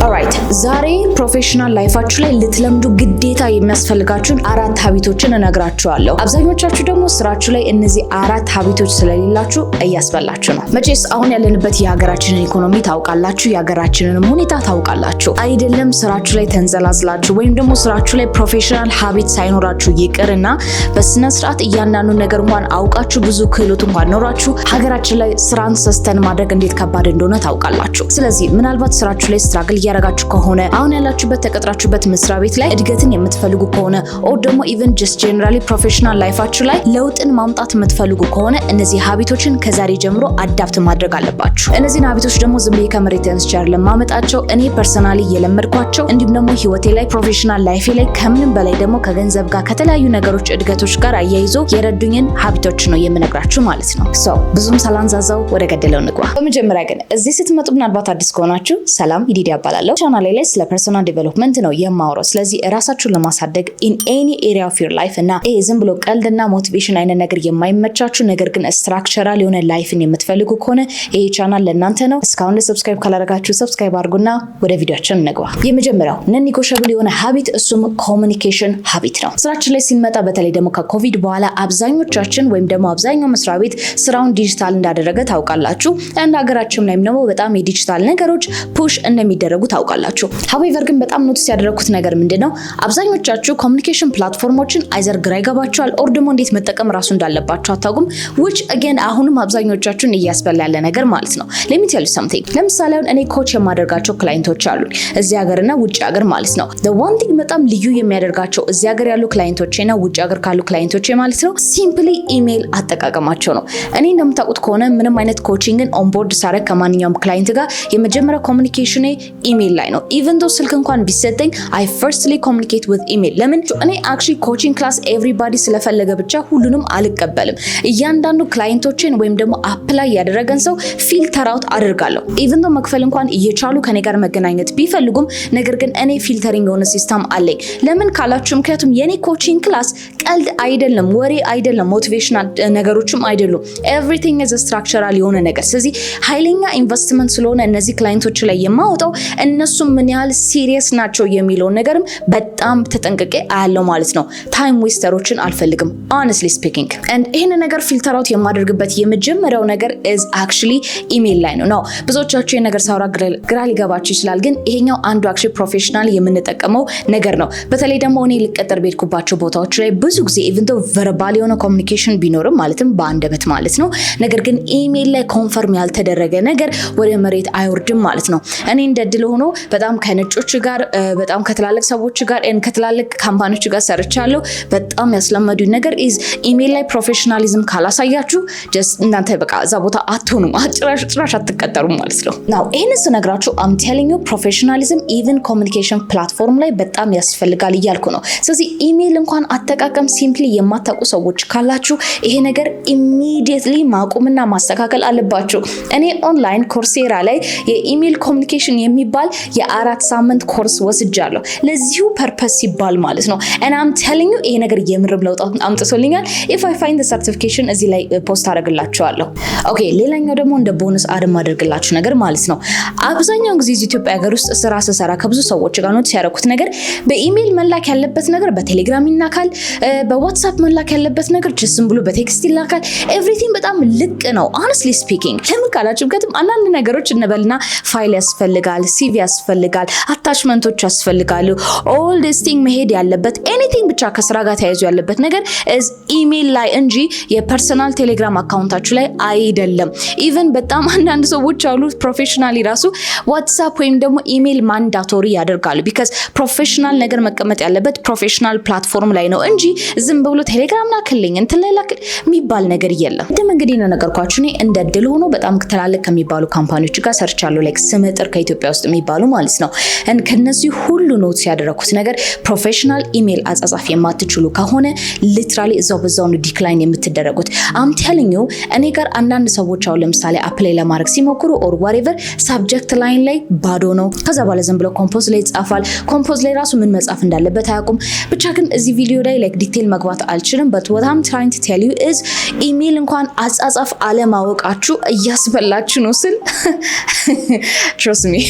ኦልራይት ዛሬ ፕሮፌሽናል ላይፋችሁ ላይ ልትለምዱ ግዴታ የሚያስፈልጋችሁን 4 ሀቢቶችን እነግራችኋለሁ። አብዛኞቻችሁ ደግሞ ስራችሁ ላይ እነዚህ 4 ሀቢቶች ስለሌላችሁ እያስበላችሁ ነው። መቼስ አሁን ያለንበት የሀገራችንን ኢኮኖሚ ታውቃላችሁ፣ የሀገራችንን ሁኔታ ታውቃላችሁ። አይደለም ስራችሁ ላይ ተንዘላዝላችሁ ወይም ደግሞ ስራችሁ ላይ ፕሮፌሽናል ሀቢት ሳይኖራችሁ ይቅርና በስነ ስርዓት እያንዳንዱ ነገር እንኳን አውቃችሁ ብዙ ክህሎት እንኳን ኖራችሁ ሀገራችን ላይ ስራን ሰስተን ማድረግ እንዴት ከባድ እንደሆነ ታውቃላችሁ። ስለዚህ ምናልባት ስራችሁ ላይ ስትራግል ያረጋችሁ ከሆነ አሁን ያላችሁበት ተቀጥራችሁበት መስሪያ ቤት ላይ እድገትን የምትፈልጉ ከሆነ ኦር ደግሞ ኢቭን ጀስት ጀነራሊ ፕሮፌሽናል ላይፋችሁ ላይ ለውጥን ማምጣት የምትፈልጉ ከሆነ እነዚህ ሀቢቶችን ከዛሬ ጀምሮ አዳፕት ማድረግ አለባችሁ። እነዚህን ሀቢቶች ደግሞ ዝም ብዬ ከመሬት ተነስቼ አይደለም ማመጣቸው፣ እኔ ፐርሰናሊ የለመድኳቸው እንዲሁም ደግሞ ህይወቴ ላይ ፕሮፌሽናል ላይፌ ላይ ከምንም በላይ ደግሞ ከገንዘብ ጋር ከተለያዩ ነገሮች እድገቶች ጋር አያይዞ የረዱኝን ሀቢቶች ነው የምነግራችሁ ማለት ነው። ብዙም ሳላንዛዛው ወደ ገደለው እንግባ። በመጀመሪያ ግን እዚህ ስትመጡ ምናልባት አዲስ ከሆናችሁ ሰላም ይዲዲ ያባላል። ቻናሌ ላይ ስለ ፐርሰናል ዲቨሎፕመንት ነው የማወራው። ስለዚህ ራሳችሁን ለማሳደግ ኢን ኤኒ ኤሪያ ኦፍ ዩር ላይፍ እና ዝም ብሎ ቀልድና ሞቲቬሽን አይነት ነገር የማይመቻችሁ ነገር ግን ስትራክቸራል የሆነ ላይፍን የምትፈልጉ ከሆነ ይሄ ቻናል ለእናንተ ነው። እስካሁን ሰብስክራይብ ካላደረጋችሁ ሰብስክራይብ አድርጉና ወደ ቪዲዮአችን እንግባ። የመጀመሪያው ነን ኔጎሺየብል የሆነ ሀቢት እሱም ኮሚኒኬሽን ሀቢት ነው። ስራችን ላይ ሲንመጣ በተለይ ደግሞ ከኮቪድ በኋላ አብዛኞቻችን ወይም ደግሞ አብዛኛው መስሪያ ቤት ስራውን ዲጂታል እንዳደረገ ታውቃላችሁ። አንድ ሀገራችን ላይም ደግሞ በጣም የዲጂታል ነገሮች ፑሽ እንደሚደረጉ ታውቃላችሁ። ሀዌቨር ግን በጣም ኖቲስ ያደረኩት ነገር ምንድነው አብዛኞቻችሁ ኮሚኒኬሽን ፕላትፎርሞችን አይዘር ግራ ይገባችኋል ኦር ደግሞ እንዴት መጠቀም ራሱ እንዳለባችሁ አታውቁም። which again አሁንም አብዛኞቻችሁን እያስበላ ያለ ነገር ማለት ነው። let me tell you something። ለምሳሌ እኔ ኮች የማደርጋቸው ክላይንቶች አሉ እዚህ ሀገርና ውጭ ሀገር ማለት ነው። the one thing በጣም ልዩ የሚያደርጋቸው እዚህ ሀገር ያሉ ክላይንቶቼና ውጭ ሀገር ካሉ ክላይንቶቼ ማለት ነው ሲምፕሊ ኢሜል አጠቃቀማቸው ነው። እኔ እንደምታውቁት ከሆነ ምንም አይነት ኮቺንግን ኦንቦርድ ሳረግ ከማንኛውም ክላይንት ጋር የመጀመሪያ ኮሚኒኬሽን ኢሜል ላይ ነው። even though ስልክ እንኳን ቢሰጠኝ I firstly communicate with email። ለምን እኔ actually coaching class everybody ስለፈለገ ብቻ ሁሉንም አልቀበልም። እያንዳንዱ ክላይንቶችን ወይም ደግሞ አፕላይ ያደረገን ሰው ፊልተር አውት አደርጋለሁ። even though መክፈል እንኳን እየቻሉ ከኔ ጋር መገናኘት ቢፈልጉም ነገር ግን እኔ ፊልተሪንግ የሆነ ሲስተም አለኝ። ለምን ካላችሁ ምክንያቱም የኔ ኮቺንግ ክላስ ቀልድ አይደለም፣ ወሬ አይደለም፣ ሞቲቬሽናል ነገሮችም አይደሉም። everything is a structural የሆነ ነገር። ስለዚህ ኃይለኛ ኢንቨስትመንት ስለሆነ እነዚህ ክላይንቶች ላይ የማወጣው እነሱም ምን ያህል ሲሪየስ ናቸው የሚለው ነገርም በጣም ተጠንቅቄ አያለው ማለት ነው። ታይም ዌስተሮችን አልፈልግም honestly speaking and ይሄን ነገር ፊልተር አውት የማደርግበት የመጀመሪያው ነገር is actually ኢሜል ላይ ነው። ነው ብዙዎቻችሁ ይሄን ነገር ሳውራ ግራ ሊገባችሁ ይችላል፣ ግን ይሄኛው አንዱ actually ፕሮፌሽናል የምንጠቀመው ነገር ነው። በተለይ ደግሞ እኔ ልቀጠር ቤትኩባቸው ቦታዎች ላይ ብዙ ጊዜ even though verbal የሆነ ኮሚኒኬሽን ቢኖርም ማለትም በአንደበት ማለት ነው፣ ነገር ግን ኢሜል ላይ ኮንፈርም ያልተደረገ ነገር ወደ መሬት አይወርድም ማለት ነው። እኔ እንደድል ሆኖ በጣም ከነጮች ጋር በጣም ከትላልቅ ሰዎች ጋር ከትላልቅ ካምፓኒዎች ጋር ሰርቻለሁ። በጣም ያስለመዱኝ ነገር is ኢሜል ላይ ፕሮፌሽናሊዝም ካላሳያችሁ just እናንተ በቃ እዛ ቦታ አትሆኑም፣ ጭራሽ አትቀጠሩም ማለት ነው። ናው ይሄን ስነግራችሁ I'm telling you ፕሮፌሽናሊዝም even ኮሚኒኬሽን ፕላትፎርም ላይ በጣም ያስፈልጋል እያልኩ ነው። ስለዚህ ኢሜል እንኳን አጠቃቀም ሲምፕሊ የማታውቁ ሰዎች ካላችሁ ይሄ ነገር ኢሚዲየትሊ ማቆምና ማስተካከል አለባችሁ። እኔ ኦንላይን ኮርሴራ ላይ የኢሜል ኮሚኒኬሽን የሚባል የ4 ሳምንት ኮርስ ወስጃለሁ ለዚሁ ፐርፐስ ሲባል ማለት ነው። and I'm telling you ይሄ ነገር የምርም ለውጥ አምጥቶልኛል። if I find the certification እዚህ ላይ ፖስት አደርግላችኋለሁ። ኦኬ ሌላኛው ደግሞ እንደ ቦነስ አድም አደርግላችሁ ነገር ማለት ነው። አብዛኛው ጊዜ ኢትዮጵያ ሀገር ውስጥ ስራ ስሰራ ከብዙ ሰዎች ጋር ነው ሲያረኩት ነገር በኢሜል መላክ ያለበት ነገር በቴሌግራም ይላካል፣ በዋትስአፕ መላክ ያለበት ነገር ጅስም ብሎ በቴክስት ይላካል። everything በጣም ልቅ ነው honestly speaking። ለምን ካላችሁ ምክንያቱም አንዳንድ ነገሮች እንበልና ፋይል ያስፈልጋል፣ ሲቪ ያስፈልጋል፣ አታችመንቶች ያስፈልጋሉ። all this thing መሄድ ያለበት anything ብቻ ከስራ ጋር ተያይዞ ያለበት ነገር is ኢሜል ላይ እንጂ የፐርሰናል ቴሌግራም አካውንታችሁ ላይ አይደለም። ኢቭን በጣም አንዳንድ ሰዎች አሉ ፕሮፌሽናሊ ራሱ ዋትስአፕ ወይም ደግሞ ኢሜል ማንዳቶሪ ያደርጋሉ። because ፕሮፌሽናል ነገር መቀመጥ ያለበት ፕሮፌሽናል ፕላትፎርም ላይ ነው እንጂ ዝም ብሎ ቴሌግራም ላክልኝ እንትን ላይ ላክ የሚባል ነገር የለም። እንግዲህ ነገርኳችሁ እኔ እንደ ድል ሆኖ በጣም ትላልቅ ከሚባሉ ካምፓኒዎች ጋር ሰርቻለሁ ላይክ ስመጥር ከኢትዮጵያ ውስጥ የሚባሉ ማለት ነው። ከነዚህ ሁሉ ኖትስ ያደረኩት ነገር ፕሮፌሽናል ኢሜል አጻጻፍ የማትችሉ ከሆነ ሊትራሊ እዛው በዛው ነው ዲክላይን የምትደረጉት። I'm telling you እኔ ጋር አንዳንድ ሰዎች አው ለምሳሌ አፕላይ ለማድረግ ሲሞክሩ or whatever ሳብጀክት ላይን ላይ ባዶ ነው። ከዛ በኋላ ዝም ብሎ ኮምፖዝ ላይ ይጻፋል። ኮምፖዝ ላይ ራሱ ምን መጻፍ እንዳለበት አያውቁም። ብቻ ግን እዚህ ቪዲዮ ላይ ላይክ ዲቴል መግባት አልችልም but what I'm trying to tell you is ኢሜል እንኳን አጻጻፍ አለማወቃችሁ እያስበላችሁ ነው ስል trust me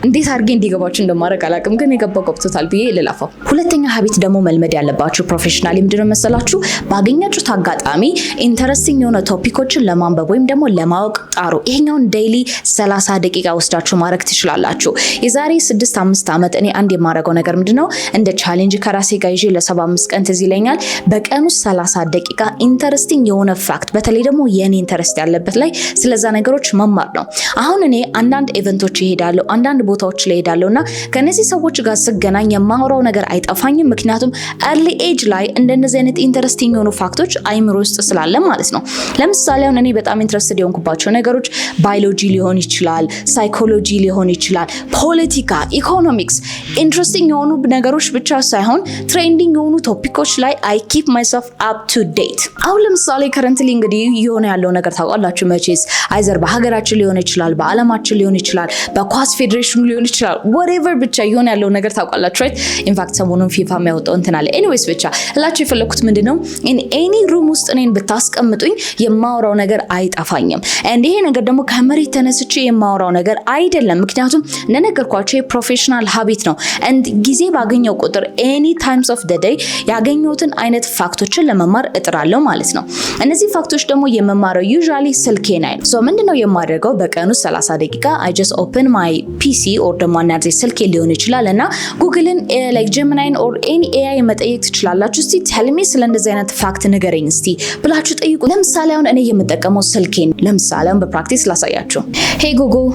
እንዴት አድርጌ እንዲገባችሁ እንደማረግ አላውቅም፣ ግን የገባው ገብቶታል ብዬ ልላፈው። ሁለተኛ ሀቢት ደግሞ መልመድ ያለባችሁ ፕሮፌሽናሊ ምንድነው መሰላችሁ? ባገኛችሁት አጋጣሚ ኢንተረስቲንግ የሆነ ቶፒኮችን ለማንበብ ወይም ደግሞ ለማወቅ ጣሩ። ይሄኛውን ዴይሊ 30 ደቂቃ ወስዳችሁ ማድረግ ትችላላችሁ። የዛሬ 6-5 ዓመት እኔ አንድ የማረገው ነገር ምንድነው እንደ ቻሌንጅ ከራሴ ጋር ይዤ ለ75 ቀን ትዝ ይለኛል በቀን ውስጥ 30 ደቂቃ ኢንተረስቲንግ የሆነ ፋክት በተለይ ደግሞ የኔ ኢንተረስት ያለበት ላይ ስለዛ ነገሮች መማር ነው። አሁን እኔ አንዳንድ ኢቨንቶች ይሄዳለሁ፣ አንዳንድ ቦታዎች ላይ ይሄዳለሁና ከነዚህ ሰዎች ጋር ስገናኝ የማወራው ነገር አይጠፋኝም። ምክንያቱም early age ላይ እንደነዚህ አይነት ኢንተረስቲንግ የሆኑ ፋክቶች አይምሮ ውስጥ ስላለ ማለት ነው። ለምሳሌ አሁን እኔ በጣም ኢንትረስትድ የሆንኩባቸው ነገሮች ባዮሎጂ ሊሆን ይችላል፣ ሳይኮሎጂ ሊሆን ይችላል፣ ፖለቲካ፣ ኢኮኖሚክስ ኢንትረስቲንግ የሆኑ ነገሮች ብቻ ሳይሆን ትሬንዲንግ የሆኑ ቶፒኮች ላይ I keep myself up to date። አሁን ለምሳሌ ከረንትሊ እንግዲህ የሆነ ያለው ነገር ታውቃላችሁ መቼስ አይዘር በሀገራችን ሊሆን ይችላል፣ በአለማችን ሊሆን ይችላል፣ በኳስ ፌዴሬሽኑ ሊሆን ይችላል፣ whatever ብቻ የሆነ ያለው ነገር ታውቃላችሁ right? ኢንፋክት ሰሞኑን ፊፋ የሚያወጣው እንትን አለ። ኤኒዌይስ ብቻ እላችሁ የፈለኩት ምንድነው in any room ውስጥ እኔን ብታስቀምጡኝ የማወራው ነገር አይጠፋኝም። and ይሄ ነገር ደግሞ ከመሬት ተነስቼ የማወራው ነገር አይደለም። ምክንያቱም እንደነገርኳችሁ የፕሮፌሽናል ሀቢት ነው and ጊዜ ባገኘው ቁጥር any times of the day ያገኘሁትን አይነት ፋክቶችን ለመማር እጥራለሁ ማለት ነው። እነዚህ ፋክቶች ደግሞ የመማረው ዩዥዋሊ ስልኬ ላይ ነው። ሶ ምንድነው የማደርገው በቀኑ 30 ደቂቃ I just open my PC or ደግሞ አንዳንዴ ስልኬ ሊሆን ይችላል እና ጉግልን like Gemini or any AI መጠየቅ ትችላላችሁ። እስቲ tell me ስለ እንደዚህ አይነት ፋክት ንገረኝ እስቲ ብላችሁ ጠይቁ። ለምሳሌ አሁን እኔ የምጠቀመው ስልኬን ለምሳሌ አሁን በፕራክቲስ ላሳያችሁ። Hey Google,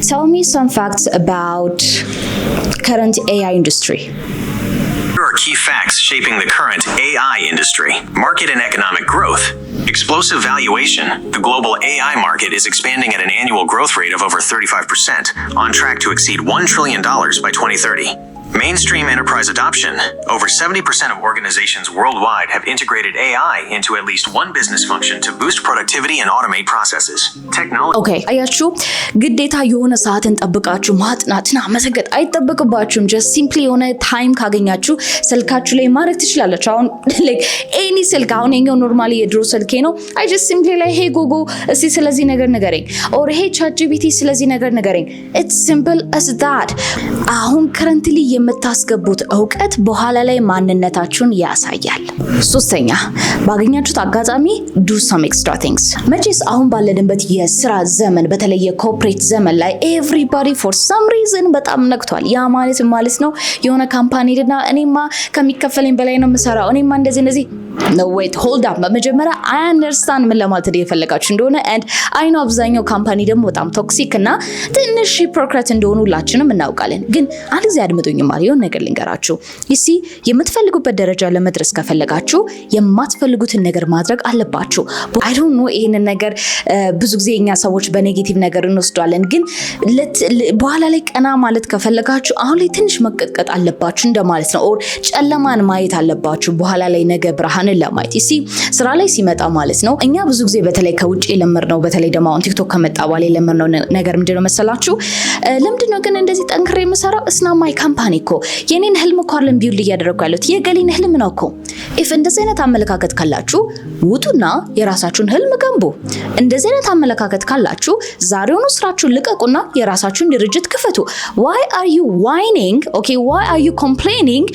tell me some facts about current AI industry. Here are key facts shaping the current AI industry. Market and economic growth. Explosive valuation. The global AI market is expanding at an annual growth rate of over 35%, on track to exceed $1 trillion by 2030. Mainstream enterprise adoption. Over 70% of organizations worldwide have integrated AI into at least one business function to boost productivity and automate processes. Technology. Okay, አያችሁ ግዴታ የሆነ ሰዓትን ጠብቃችሁ ማጥናትና መሰገጥ አይጠበቅባችሁም። just simply የሆነ ታይም ካገኛችሁ ስልካችሁ ላይ ማድረግ ትችላላችሁ። አሁን like any ስልክ አሁን የኛው ኖርማሊ የድሮ ስልኬ ነው። I just simply like hey Google እስቲ ስለዚህ ነገር ንገረኝ or hey ChatGPT ስለዚህ ነገር ንገረኝ። It's simple as that. አሁን currently የምታስገቡት ዕውቀት በኋላ ላይ ማንነታችሁን ያሳያል። ሶስተኛ ባገኛችሁት አጋጣሚ do some extra things። መቼስ አሁን ባለንበት የስራ ዘመን በተለይ የኮርፖሬት ዘመን ላይ everybody for some reason በጣም ነክቷል። ያ ማለት ነው የሆነ ካምፓኒ እና እኔማ ከሚከፈለኝ በላይ ነው የምሰራው እኔማ እንደዚህ no wait hold up በመጀመሪያ I understand ምን ለማለት የፈለጋችሁ እንደሆነ and I know አብዛኛው ካምፓኒ ደግሞ በጣም ቶክሲክ እና ትንሽ ሂፖክራት እንደሆኑ ሁላችንም እናውቃለን። ግን አንድ ጊዜ አድምጡኝ ማለት የሆነ ነገር ልንገራችሁ። ይሲ የምትፈልጉበት ደረጃ ለመድረስ ከፈለጋችሁ የማትፈልጉትን ነገር ማድረግ አለባችሁ። I don't know ይሄንን ነገር ብዙ ጊዜ እኛ ሰዎች በኔጌቲቭ ነገር እንወስዳለን። ግን በኋላ ላይ ቀና ማለት ከፈለጋችሁ አሁን ላይ ትንሽ መቀጥቀጥ አለባችሁ እንደማለት ነው። ኦር ጨለማን ማየት አለባችሁ በኋላ ላይ ነገ ብርሃን ለማየት። ይሲ ስራ ላይ ሲመጣ ማለት ነው እኛ ብዙ ጊዜ በተለይ ከውጪ ለምርነው በተለይ ደግሞ አሁን ቲክቶክ ከመጣ በኋላ ለምርነው ነገር ምንድነው መሰላችሁ? ለምንድነው ግን እንደዚህ ጠንክሬ የምሰራው? እስና ማይ ካምፓኒ እኮ የኔን ህልም እኮ አይደለም ቢውልድ እያደረኩ ያለሁት የገሊን ህልም ነው እኮ። if እንደዚህ አይነት አመለካከት ካላችሁ ውጡና የራሳችሁን ህልም ገንቡ። እንደዚህ አይነት አመለካከት ካላችሁ ዛሬውኑ ስራችሁን ልቀቁና የራሳችሁን ድርጅት ክፈቱ። why are you whining? okay, why are you complaining?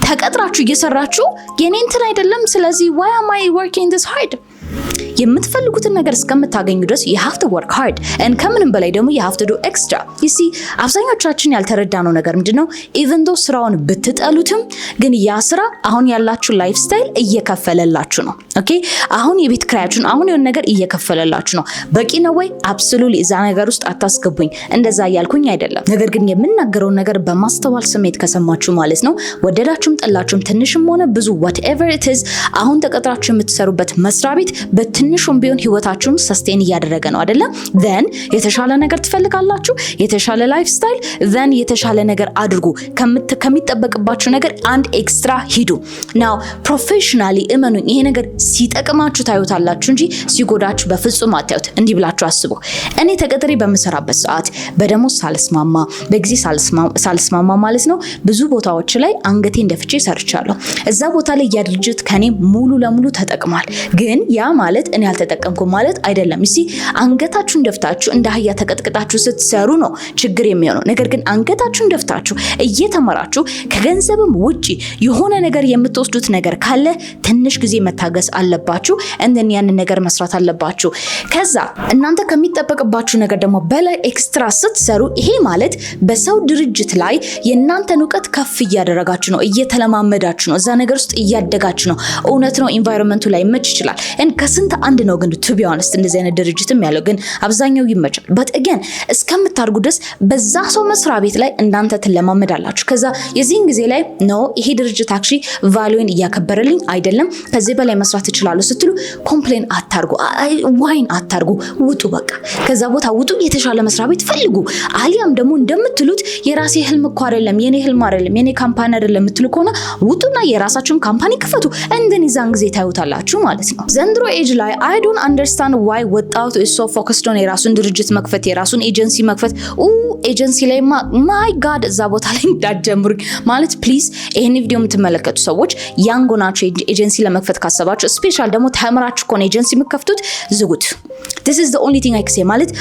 ተቀጥራችሁ እየሰራችሁ የኔ እንትን አይደለም ስለዚህ why am I working this hard? የምትፈልጉትን ነገር እስከምታገኙ ድረስ you have to work hard and ከምንም በላይ ደግሞ you have to do extra. you see አብዛኞቻችን ያልተረዳነው ነገር ምንድነው? even though ስራውን ብትጠሉትም ግን ያ ስራ አሁን ያላችሁ ላይፍ ስታይል እየከፈለላችሁ ነው። ኦኬ አሁን የቤት ክራያችሁን አሁን የሆነ ነገር እየከፈለላችሁ ነው። በቂ ነው ወይ? አብሶሉትሊ እዛ ነገር ውስጥ አታስገቡኝ። እንደዛ ያልኩኝ አይደለም። ነገር ግን የምናገረው ነገር በማስተዋል ስሜት ከሰማችሁ ማለት ነው ወደዳችሁም ጠላችሁም ትንሽም ሆነ ብዙ whatever it is አሁን ተቀጥራችሁ የምትሰሩበት መስሪያ ቤት በትንሹም ቢሆን ህይወታችሁን ሰስቴን እያደረገ ነው አይደለ? then የተሻለ ነገር ትፈልጋላችሁ፣ የተሻለ ላይፍ ስታይል then የተሻለ ነገር አድርጉ። ከሚጠበቅባችሁ ነገር አንድ ኤክስትራ ሂዱ። now professionally እመኑኝ ይሄ ነገር ሲጠቅማችሁ ታዩታላችሁ እንጂ ሲጎዳችሁ በፍጹም አታዩት። እንዲህ ብላችሁ አስቡ። እኔ ተቀጥሬ በመሰራበት ሰዓት በደሞዝ ሳልስማማ በጊዜ ሳልስማማ ማለት ነው ብዙ ቦታዎች ላይ አንገቴ እንደፍቼ ሰርቻለሁ። እዛ ቦታ ላይ ያ ድርጅት ከኔ ሙሉ ለሙሉ ተጠቅሟል። ግን ያ ማለት እኔ አልተጠቀምኩም ማለት አይደለም። እሺ አንገታችሁን ደፍታችሁ እንደ አህያ ተቀጥቅጣችሁ ስትሰሩ ነው ችግር የሚሆነው። ነገር ግን አንገታችሁን ደፍታችሁ እየተመራችሁ ከገንዘብም ውጪ የሆነ ነገር የምትወስዱት ነገር ካለ ትንሽ ጊዜ መታገስ አለባችሁ። እንደን ያንን ነገር መስራት አለባችሁ። ከዛ እናንተ ከሚጠበቅባችሁ ነገር ደግሞ በላይ ኤክስትራ ስትሰሩ ይሄ ማለት በሰው ድርጅት ላይ የእናንተን እውቀት ከፍ እያደረጋችሁ ነው፣ እየተለማመዳችሁ ነው፣ እዛ ነገር ውስጥ እያደጋችሁ ነው። እውነት ነው ኢንቫይሮንመንቱ ላይ ይመች ይችላል ከስንት አንድ ነው ግን ቱ ቢ ኦነስት እንደዚህ አይነት ድርጅትም ያለው ግን አብዛኛው ይመቻል። በት አገን እስከምታርጉ ድረስ በዛ ሰው መስሪያ ቤት ላይ እናንተ ትለማመዳላችሁ። ከዛ የዚህን ጊዜ ላይ ነው ይሄ ድርጅት አክቹሊ ቫልዩን እያከበረልኝ አይደለም፣ ከዚህ በላይ መስራት እችላለሁ ስትሉ ኮምፕሌን አታርጉ፣ ዋይን አታርጉ፣ ውጡ። በቃ ከዛ ቦታ ውጡ፣ የተሻለ መስሪያ ቤት ፈልጉ። አሊያም ደግሞ እንደምትሉት የራሴ ህልም እኮ አይደለም፣ የኔ ህልም አይደለም፣ የኔ ካምፓኒ አይደለም የምትሉ ከሆነ ውጡና የራሳችሁን ካምፓኒ ክፈቱ። እንደን ይዛን ጊዜ ታዩታላችሁ ማለት ነው። ዘንድሮ ኤጅ ላይ I don't understand why ወጣቱ is so focused on የራሱን ድርጅት መክፈት፣ የራሱን ኤጀንሲ መክፈት። ኤጀንሲ ላይ ማይ ጋድ እዛ ቦታ ላይ እንዳትጀምሩኝ ማለት ፕሊዝ። ይሄን ቪዲዮ የምትመለከቱ ሰዎች ያንግ ናችሁ ኤጀንሲ ለመክፈት ካሰባችሁ፣ ስፔሻል ደግሞ ተምራችሁ ከሆነ ኤጀንሲ የምትከፍቱት ዝጉት። this is the only thing I can say ማለት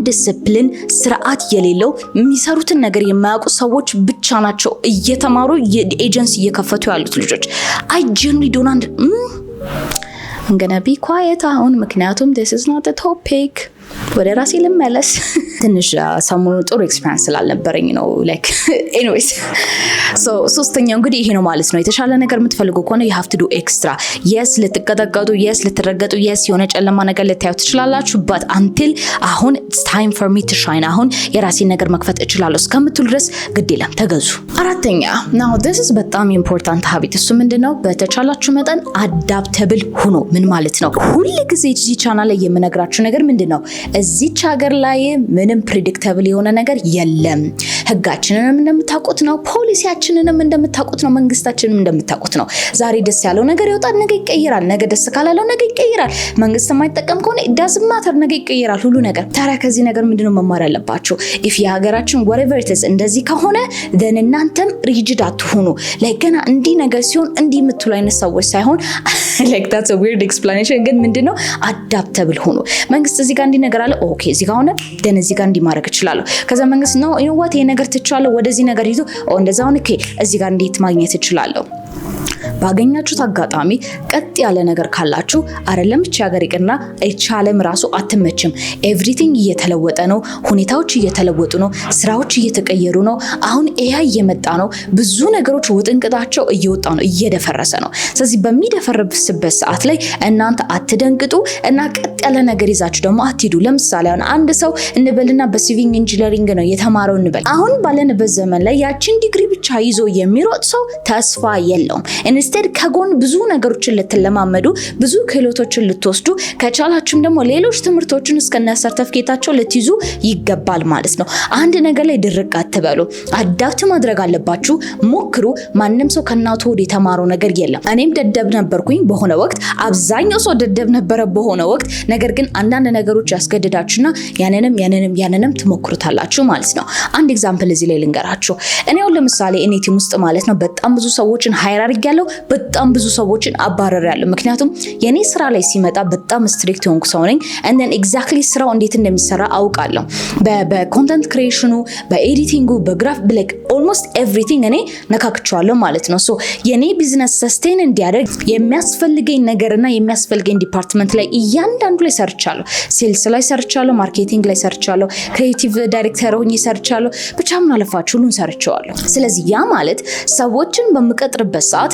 ዲሲፕሊን ስርዓት የሌለው የሚሰሩትን ነገር የማያውቁ ሰዎች ብቻ ናቸው እየተማሩ ኤጀንሲ እየከፈቱ ያሉት ልጆች። I genuinely don't I'm gonna be quiet አሁን ምክንያቱም this is not the topic። ወደ ራሴ ልመለስ። ትንሽ ሰሞኑን ጥሩ ኤክስፒሪየንስ ስላልነበረኝ ነው like anyways so ሶስተኛው እንግዲህ ይሄ ነው ማለት ነው። የተሻለ ነገር የምትፈልጉ ከሆነ you have to do extra yes ልትቀጠቀጡ yes ልትረገጡ yes የሆነ ጨለማ ነገር ልታዩ ትችላላችሁ but until አሁን it's time for me to shine አሁን የራሴን ነገር መክፈት እችላለሁ እስከምትሉ ድረስ ግድ የለም ተገዙ። አራተኛ now this is በጣም important habit እሱ ምንድነው? በተቻላችሁ መጠን አዳፕተብል ሁኑ። ምን ማለት ነው? ሁሉ ጊዜ እዚህ ቻናል ላይ የምነግራችሁ ነገር ምንድነው? እዚች ሀገር ላይ ምንም ፕሬዲክተብል የሆነ ነገር የለም። ህጋችንንም እንደምታውቁት ነው፣ ፖሊሲያችንንም እንደምታውቁት ነው፣ መንግስታችንንም እንደምታውቁት ነው። ዛሬ ደስ ያለው ነገር ይወጣል፣ ነገ ይቀየራል። ነገ ደስ ካላለው ነገ ይቀየራል። መንግስት የማይጠቀም ከሆነ doesn't matter ነገ ይቀየራል ሁሉ ነገር። ታዲያ ከዚህ ነገር ምንድነው መማር ያለባችሁ? if የሀገራችን whatever it is እንደዚህ ከሆነ then እናንተም ሪጅድ አትሁኑ። like ገና እንዲህ ነገር ሲሆን እንዲህ የምትሉ አይነት ሰዎች ሳይሆን like that's a weird explanation ግን ምንድነው አዳፕተብል ሁኑ። መንግስት እዚህ ጋር እንዲህ ነገር አለ ኦኬ እዚህ ጋር ሆነ ደን እዚህ ጋር እንዲማረክ ይችላል። ከዛ መንግስት ነው you know what ይሄ ነገር ትቻለው ወደዚህ ነገር ይዞ እንደዛ ሆነ ኦኬ እዚህ ጋር እንዴት ማግኘት ይችላል? ባገኛችሁት አጋጣሚ ቀጥ ያለ ነገር ካላችሁ አይደለም እቺ ሀገር ይቅርና እቺ ዓለም ራሱ አትመችም። ኤቭሪቲንግ እየተለወጠ ነው፣ ሁኔታዎች እየተለወጡ ነው፣ ስራዎች እየተቀየሩ ነው። አሁን ኤአይ እየመጣ ነው። ብዙ ነገሮች ውጥንቅጣቸው እየወጣ ነው፣ እየደፈረሰ ነው። ስለዚህ በሚደፈርስበት ሰዓት ላይ እናንተ አትደንቅጡ እና ቀጥ ያለ ነገር ይዛችሁ ደግሞ አትሂዱ። ለምሳሌ አንድ ሰው እንበልና በሲቪል ኢንጂነሪንግ ነው የተማረው እንበል። አሁን ባለንበት ዘመን ላይ ያችን ዲግሪ ብቻ ይዞ የሚሮጥ ሰው ተስፋ የለውም። ኢንስቴድ ከጎን ብዙ ነገሮችን ልትለማመዱ ብዙ ክህሎቶችን ልትወስዱ ከቻላችሁም ደግሞ ሌሎች ትምህርቶችን እስከነ ሰርቲፊኬታቸው ልትይዙ ይገባል ማለት ነው። አንድ ነገር ላይ ድርቅ አትበሉ። አዳፕት ማድረግ አለባችሁ። ሞክሩ። ማንም ሰው ከናቱ ወደ የተማረው ነገር የለም። እኔም ደደብ ነበርኩኝ በሆነ ወቅት፣ አብዛኛው ሰው ደደብ ነበረ በሆነ ወቅት። ነገር ግን አንዳንድ ነገሮች ያስገድዳችሁና ያንንም ትሞክሩታላችሁ ማለት ነው። አንድ ኤግዛምፕል እዚህ ላይ ልንገራችሁ። እኔው ለምሳሌ እኔ ቲም ውስጥ ማለት ነው በጣም ብዙ ሰዎችን ሃይር አድርጌያለሁ፣ በጣም ብዙ ሰዎችን አባረራለሁ። ምክንያቱም የኔ ስራ ላይ ሲመጣ በጣም ስትሪክት ሆንኩ ሰው ነኝ and then exactly ስራው እንዴት እንደሚሰራ አውቃለሁ። በኮንተንት ክሪኤሽኑ፣ በኤዲቲንጉ፣ በግራፍ ብላክ ኦልሞስት ኤቭሪቲንግ እኔ ነካክቻለሁ ማለት ነው። ሶ የኔ ቢዝነስ ሰስቴን እንዲያደርግ የሚያስፈልገኝ ነገርና የሚያስፈልገኝ ዲፓርትመንት ላይ እያንዳንዱ ላይ ሰርቻለሁ። ሴልስ ላይ ሰርቻለሁ፣ ማርኬቲንግ ላይ ሰርቻለሁ፣ ክሪኤቲቭ ዳይሬክተር ሆኜ ሰርቻለሁ። ብቻ ምን አለፋችሁ ሁሉን ሰርቻለሁ። ስለዚህ ያ ማለት ሰዎችን በመቀጥርበት ሰዓት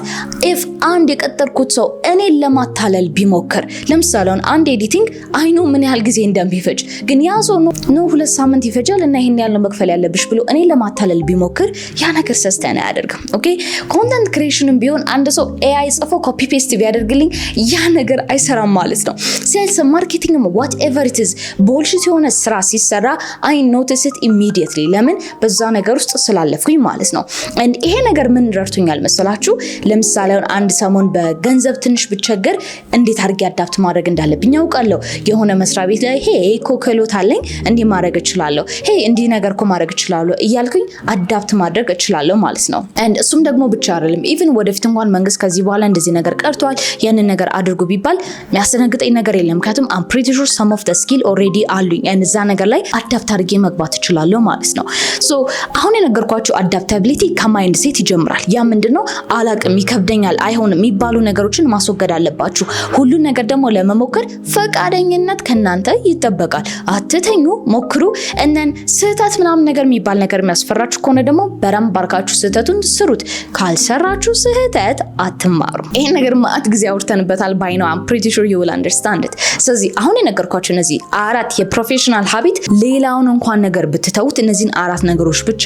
if አንድ የቀጠርኩት ሰው እኔን ለማታለል ቢሞክር፣ ለምሳሌ አንድ ኤዲቲንግ አይኑ ምን ያህል ጊዜ እንደሚፈጅ ግን ያ ሰው ነው 2 ሳምንት ይፈጃል እና ይሄን ያለው መክፈል ያለብሽ ብሎ እኔን ለማታለል ቢሞክር ያ ነገር ሰስተን አያደርግም። ኦኬ ኮንተንት ክሪኤሽንም ቢሆን አንድ ሰው ኤአይ ጽፎ ኮፒ ፔስት ቢያደርግልኝ ያ ነገር አይሰራም ማለት ነው። ሴልስ ማርኬቲንግም whatever it is ቦልሺት የሆነ ስራ ሲሰራ I notice it immediately ለምን በዛ ነገር ውስጥ ስላለፍኩኝ ማለት ነው። and ይሄ ነገር ምን ረድቶኛል መሰላችሁ? ለምሳሌ ለምሳሌ አንድ ሰሞን በገንዘብ ትንሽ ብቸገር እንዴት አድርጌ አዳፕት ማድረግ እንዳለብኝ ያውቃለሁ። የሆነ መስሪያ ቤት ላይ ሄይ እኮ ክህሎት አለኝ እንዲህ ማድረግ እችላለሁ፣ ሄይ እንዲህ ነገር እኮ ማድረግ እችላለሁ እያልኩኝ አዳፕት ማድረግ እችላለሁ ማለት ነው። and እሱም ደግሞ ብቻ አይደለም ኢቭን ወደፊት እንኳን መንግስት ከዚህ በኋላ እንደዚህ ነገር ቀርቷል ያንን ነገር አድርጉ ቢባል የሚያስደነግጠኝ ነገር የለም። ምክንያቱም I'm pretty sure some of the skill already አሉኝ and እዛ ነገር ላይ አዳፕት አድርጌ መግባት እችላለሁ ማለት ነው። so አሁን የነገርኳችሁ አዳፕታቢሊቲ ከማይንድ ሴት ይጀምራል። ያ ምንድነው አላቅም፣ ይከብደኛል፣ አይሆንም የሚባሉ ነገሮችን ማስወገድ አለባችሁ። ሁሉን ነገር ደግሞ ለመሞከር ፈቃደኝነት ከናንተ ይጠበቃል። አትተኙ፣ ሞክሩ። እነን ስህተት ምናምን ነገር የሚባል ነገር የሚያስፈራችሁ ከሆነ ደግሞ በደንብ ባርካችሁ ስህተቱን ስሩት። ካልሰራችሁ ስህተት አትማሩ። ይሄን ነገር ማአት ጊዜ አውርተንበታል ባይ ነው። I'm pretty sure you will understand it። ስለዚህ አሁን የነገርኳችሁ እነዚህ 4 የፕሮፌሽናል ሀቢት ሌላውን እንኳን ነገር ብትተውት እነዚህን 4 ነገሮች ብቻ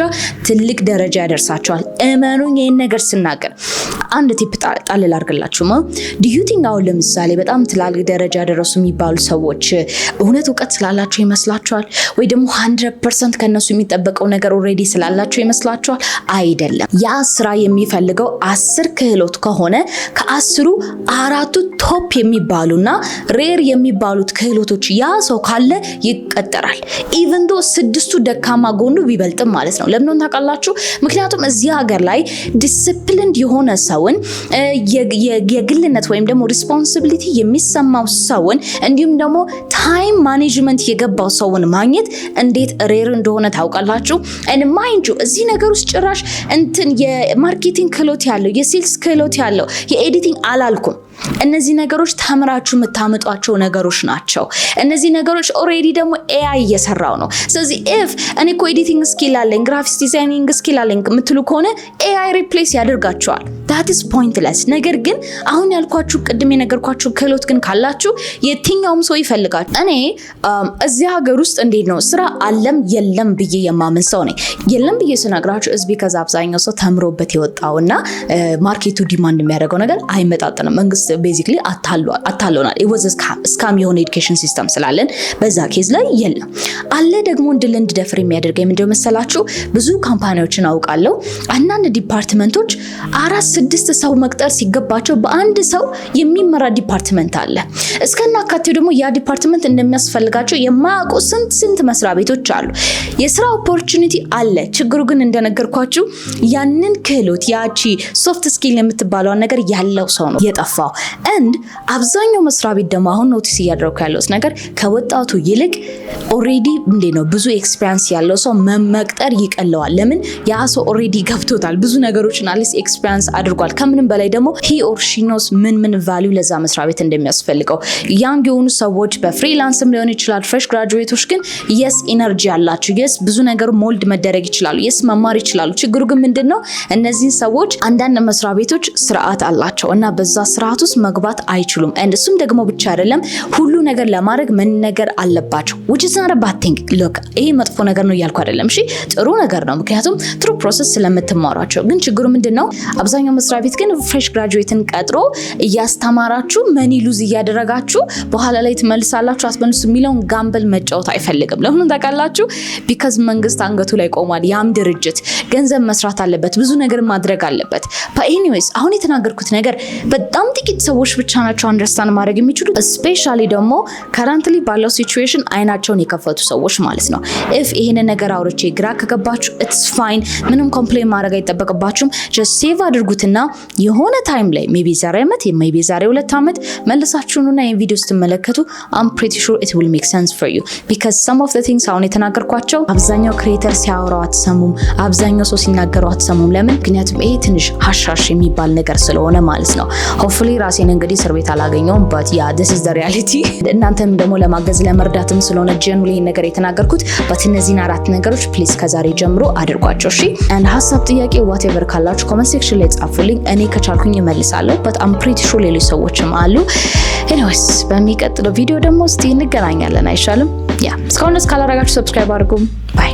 ትልቅ ደረጃ ያደርሳቸዋል። እመኑኝ ይሄን ነገር ስናገር አንድ ቲፕ ጣል ላድርግላችሁ። do you think አሁን ለምሳሌ በጣም ትላልቅ ደረጃ ያደረሱ የሚባሉ ሰዎች እውነት እውቀት ስላላቸው ይመስላችኋል? ወይ ደግሞ 100% ከነሱ የሚጠበቀው ነገር ኦሬዲ ስላላቸው ይመስላችኋል? አይደለም። ያ ስራ የሚፈልገው 10 ክህሎት ከሆነ ከ10ሩ 4ቱ ቶፕ የሚባሉና ሬር የሚባሉት ክህሎቶች ያ ሰው ካለ ይቀጠራል። ኢቭን ዶ 6ቱ ደካማ ጎኑ ቢበልጥም ማለት ነው። ለምን ታውቃላችሁ? ምክንያቱም እዚህ ሀገር ላይ ዲሲፕሊንድ የሆነ ሰውን የግልነት ወይም ደግሞ ሪስፖንሲቢሊቲ የሚሰማው ሰውን እንዲሁም ደግሞ ታይም ማኔጅመንት የገባው ሰውን ማግኘት እንዴት ሬር እንደሆነ ታውቃላችሁ። and mind you እዚህ ነገር ውስጥ ጭራሽ እንትን የማርኬቲንግ ክህሎት ያለው የሴልስ ክህሎት ያለው የኤዲቲንግ አላልኩም። እነዚህ ነገሮች ተምራችሁ የምታመጧቸው ነገሮች ናቸው። እነዚህ ነገሮች ኦሬዲ ደግሞ AI እየሰራው ነው። ስለዚህ if እኔ እኮ ኤዲቲንግ ስኪል አለኝ ግራፊክስ ዲዛይኒንግ ስኪል አለኝ የምትሉ ከሆነ AI ሪፕሌስ ያደርጋቸዋል። that is pointless። ነገር ግን አሁን ያልኳችሁ ቅድም የነገርኳችሁ ክህሎት ግን ካላችሁ የትኛውም ሰው ይፈልጋል። እኔ እዚህ ሀገር ውስጥ እንዴት ነው ስራ አለም የለም ብዬ የማምን ሰው ነኝ። የለም ብዬ ስነግራችሁ is because አብዛኛው ሰው ተምሮበት የወጣውና ማርኬቱ ዲማንድ የሚያደርገው ነገር አይመጣጠንም። መንግስት basically አታሎናል። it was a scam የሆነ ኤዱኬሽን ሲስተም ስላለን በዛ ኬዝ ላይ የለም አለ። ደግሞ እንድደፍር የሚያደርገኝ ምንድነው መሰላችሁ? ብዙ ካምፓኒዎችን አውቃለሁ። አንዳንድ ዲፓርትመንቶች 4-6 ሰው መቅጠር ሲገባቸው በአንድ ሰው የሚመራ ዲፓርትመንት አለ። እስከናካቴው ደግሞ ያ ዲፓርትመንት እንደሚያስፈልጋቸው የማያውቁ ስንት መስሪያ ቤቶች አሉ። የስራ ኦፖርቹኒቲ አለ። ችግሩ ግን እንደነገርኳችሁ ያንን ክህሎት ያቺ ሶፍት ስኪል የምትባለው ነገር ያለው ሰው ነው የጠፋው። and አብዛኛው መስሪያ ቤት ደግሞ አሁን ኖቲስ እያደረኩ ያለው ነገር ከወጣቱ ይልቅ ኦሬዲ ነው ብዙ ኤክስፒሪየንስ ያለው ሰው መቅጠር ይቀለዋል። ለምን? ያ ሰው ኦሬዲ ገብቶታል ብዙ ነገሮችን አለስ ኤክስፒሪየንስ አድርጓል። ከምንም በላይ ደግሞ he or she knows ምን ቫልዩ ለዛ መስሪያ ቤት እንደሚያስፈልገው። ያንግ የሆኑ ሰዎች በፍሪላንስም ሊሆን ይችላል። ፍሬሽ ግራጁዌቶች ግን yes ኢነርጂ አላቸው፣ yes ብዙ ነገር ሞልድ መደረግ ይችላሉ፣ yes መማር ይችላሉ። ችግሩ ግን ምንድነው? እነዚህ ሰዎች አንዳንድ መስሪያ ቤቶች ስርዓት አላቸው እና በዛ ስርዓት ውስጥ መግባት አይችሉም። እሱም ደግሞ ብቻ አይደለም ሁሉ ነገር ለማድረግ መነገር አለባቸው which is not a bad thing። look ይሄ መጥፎ ነገር ነው እያልኩ አይደለም። እሺ ጥሩ ነገር ነው፣ ምክንያቱም ትሩ ፕሮሰስ ስለምትማሯቸው። ግን ችግሩ ምንድነው? አብዛኛው መስሪያ ቤት ግን ፍሬሽ ግራጁዌትን ቀጥሮ እያስተማራችሁ መኒ ሉዝ እያደረጋችሁ በኋላ ላይ ትመልሳላችሁ አትመልሱ የሚለውን ጋምብል መጫወት አይፈልግም። ለምን ታውቃላችሁ? because መንግስት አንገቱ ላይ ቆሟል። ያም ድርጅት ገንዘብ መስራት አለበት፣ ብዙ ነገር ማድረግ አለበት። anyways አሁን የተናገርኩት ነገር በጣም ጥቂት ሰዎች ብቻ ናቸው አንደርስታንድ ማድረግ የሚችሉ እስፔሻሊ ደግሞ ከረንትሊ ባለው ሲቹዌሽን አይናቸውን የከፈቱ ሰዎች ማለት ነው። if ይሄን ነገር አውርቼ ግራ ከገባችሁ it's fine፣ ምንም ኮምፕሌን ማድረግ አይጠበቅባችሁም። just save አድርጉትና የሆነ ታይም ላይ maybe ዛሬ ዓመት maybe ዛሬ 2 ዓመት መልሳችሁና ይሄን ቪዲዮ ስትመለከቱ I'm pretty sure it will make sense for you because some of the things አሁን የተናገርኳቸው አብዛኛው ክሬተር ሲያወራው አትሰሙም፣ አብዛኛው ሰው ሲናገረው አትሰሙም። ለምን? ምክንያቱም ይሄ ትንሽ ሀሻሽ የሚባል ነገር ስለሆነ ማለት ነው። hopefully ራሴን እንግዲህ እስር ቤት አላገኘውም but yeah this is the reality። እናንተም ደግሞ ለማገዝ ለመርዳትም ስለሆነ ጀኑሊ ይሄን ነገር የተናገርኩት but እነዚህን 4 ነገሮች ፕሊዝ ከዛሬ ጀምሮ አድርጓቸው። እሺ and ሐሳብ ጥያቄ whatever ካላችሁ ኮሜንት ሴክሽን ላይ ጻፉልኝ፣ እኔ ከቻልኩኝ እመልሳለሁ but I'm pretty sure ሌሎች ሰዎችም አሉ። anyways በሚቀጥለው ቪዲዮ ደግሞ እስቲ እንገናኛለን አይሻልም? ያ እስካሁን ካላረጋችሁ ሰብስክራይብ አድርጉ። ባይ